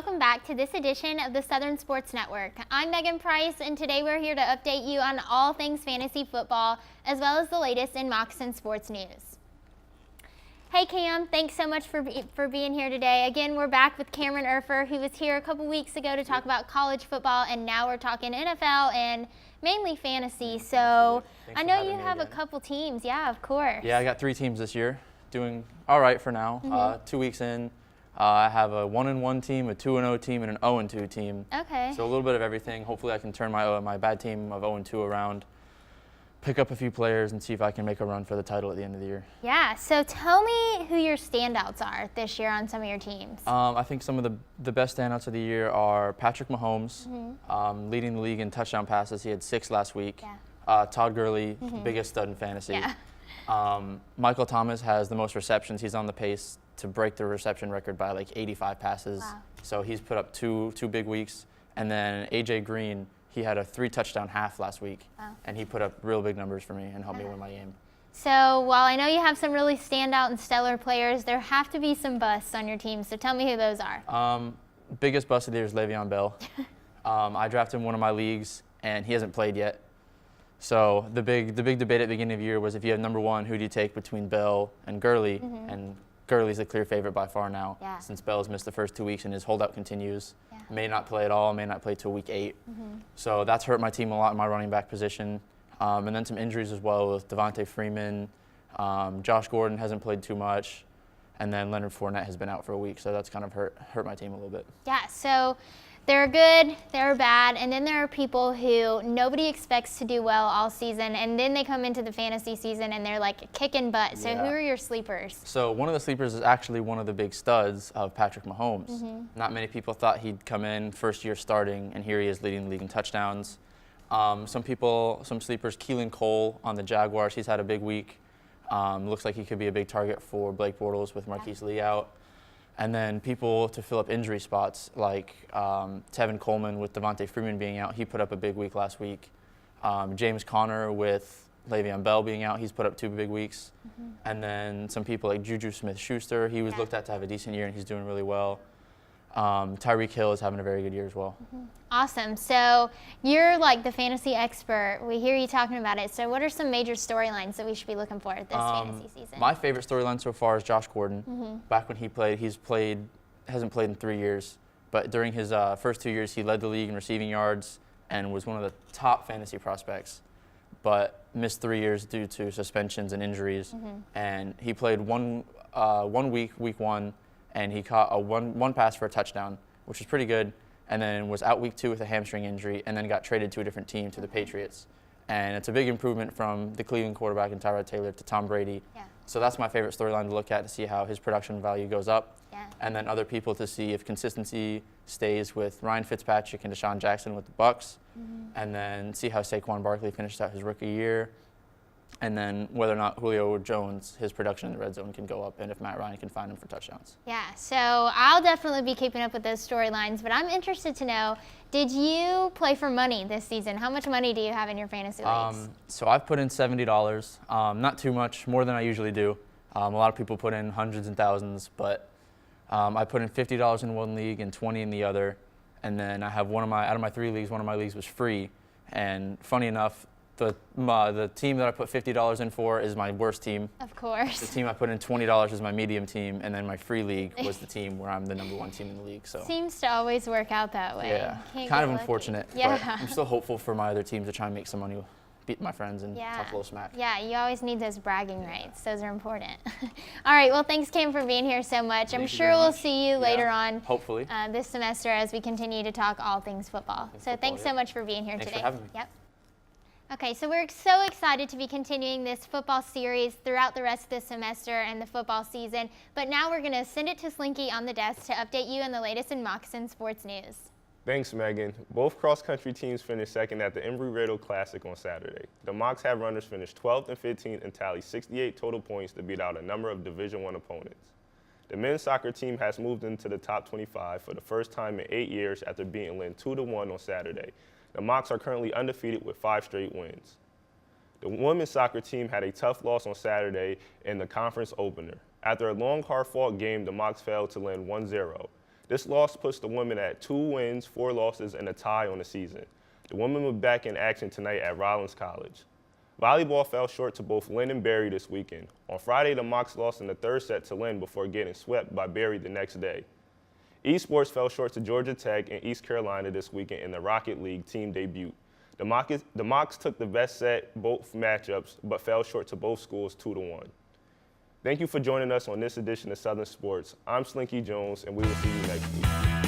welcome back to this edition of the Southern Sports Network. I'm Megan Price, and today we're here to update you on all things fantasy football, as well as the latest in Moccasin sports news. Hey Cam, thanks so much for being here today. Again, we're back with Cameron Urfer, who was here a couple weeks ago to talk about college football, and now we're talking NFL and mainly fantasy. So I know you have a couple teams. Yeah, of course. Yeah, I got 3 teams this year, doing all right for now. 2 weeks in. I have a 1-1 team, a 2-0 team, and an 0-2 team. Okay. So a little bit of everything. Hopefully I can turn my bad team of 0-2 around, pick up a few players, and see if I can make a run for the title at the end of the year. Yeah, so tell me who your standouts are this year on some of your teams. I think some of the best standouts of the year are Patrick Mahomes, leading the league in touchdown passes. He had 6 last week. Yeah. Todd Gurley, biggest stud in fantasy. Yeah. Michael Thomas has the most receptions. He's on the pace to break the reception record by like 85 passes. Wow. So he's put up two big weeks. And then AJ Green, he had a 3-touchdown half last week. Wow. And he put up real big numbers for me and helped me win my game. So while I know you have some really standout and stellar players, there have to be some busts on your team. So tell me who those are. Biggest bust of the year is Le'Veon Bell. I drafted him in one of my leagues, and he hasn't played yet. So the big debate at the beginning of the year was, if you have number 1, who do you take between Bell and Gurley? And Gurley's the clear favorite by far now, since Bell's missed the first 2 weeks and his holdout continues. May not play at all, may not play till week 8. So that's hurt my team a lot in my running back position. And then some injuries as well with Devontae Freeman. Josh Gordon hasn't played too much. And then Leonard Fournette has been out for a week, so that's kind of hurt my team a little bit. Yeah, so there are good, there are bad, and then there are people who nobody expects to do well all season, and then they come into the fantasy season and they're like kicking butt. So who are your sleepers? So one of the sleepers is actually one of the big studs of Patrick Mahomes. Not many people thought he'd come in first year starting, and here he is leading the league in touchdowns. Some sleepers, Keelan Cole on the Jaguars, he's had a big week. Looks like he could be a big target for Blake Bortles with Marquise Lee out. And then people to fill up injury spots, like Tevin Coleman with Devontae Freeman being out. He put up a big week last week. James Conner with Le'Veon Bell being out. He's put up 2 big weeks. And then some people like Juju Smith-Schuster. He was looked at to have a decent year, and he's doing really well. Tyreek Hill is having a very good year as well. Awesome. So you're like the fantasy expert. We hear you talking about it. So what are some major storylines that we should be looking for this fantasy season? My favorite storyline so far is Josh Gordon. Back when he played, hasn't played in 3 years, but during his first 2 years, he led the league in receiving yards and was one of the top fantasy prospects, but missed 3 years due to suspensions and injuries. And he played one week, week 1, and he caught a one pass for a touchdown, which was pretty good, and then was out week 2 with a hamstring injury, and then got traded to a different team, to the Patriots. And it's a big improvement from the Cleveland quarterback and Tyrod Taylor to Tom Brady. So that's my favorite storyline to look at, to see how his production value goes up. And then other people to see if consistency stays with Ryan Fitzpatrick and Deshaun Jackson with the Bucs, and then see how Saquon Barkley finished out his rookie year. And then whether or not Julio Jones, his production in the red zone can go up, and if Matt Ryan can find him for touchdowns. Yeah, so I'll definitely be keeping up with those storylines, but I'm interested to know, did you play for money this season? How much money do you have in your fantasy leagues? So I've put in $70, not too much, more than I usually do. A lot of people put in hundreds and thousands, but I put in $50 in one league and 20 in the other. And then I have out of my 3 leagues, one of my leagues was free. And funny enough, the team that I put $50 in for is my worst team. Of course. The team I put in $20 is my medium team, and then my free league was the team where I'm the number 1 team in the league. So seems to always work out that way. Yeah, kind of unfortunate. Yeah. But I'm still hopeful for my other teams to try and make some money, beat my friends, and talk a little smack. Yeah, you always need those bragging rights. Those are important. All right, well, thanks, Cam, for being here so much. I'm sure we'll see you later on. Hopefully. This semester as we continue to talk all things football. Thanks so much for being here today. Thanks for having me. Yep. Okay, so we're so excited to be continuing this football series throughout the rest of the semester and the football season. But now we're going to send it to Slinky on the desk to update you on the latest in Moccasin sports news. Thanks, Megan. Both cross-country teams finished second at the Embry-Riddle Classic on Saturday. The Mocs have runners finish 12th and 15th and tally 68 total points to beat out a number of Division I opponents. The men's soccer team has moved into the top 25 for the first time in 8 years after beating Lynn 2-1 on Saturday. The Mocs are currently undefeated with 5 straight wins. The women's soccer team had a tough loss on Saturday in the conference opener. After a long, hard-fought game, the Mocs fell to Lynn 1-0. This loss puts the women at 2 wins, 4 losses, and a tie on the season. The women will be back in action tonight at Rollins College. Volleyball fell short to both Lynn and Berry this weekend. On Friday, the Mocs lost in the 3rd set to Lynn before getting swept by Berry the next day. Esports fell short to Georgia Tech and East Carolina this weekend in the Rocket League team debut. The Mocs took the best set both matchups, but fell short to both schools 2-1. Thank you for joining us on this edition of Southern Sports. I'm Slinky Jones, and we will see you next week.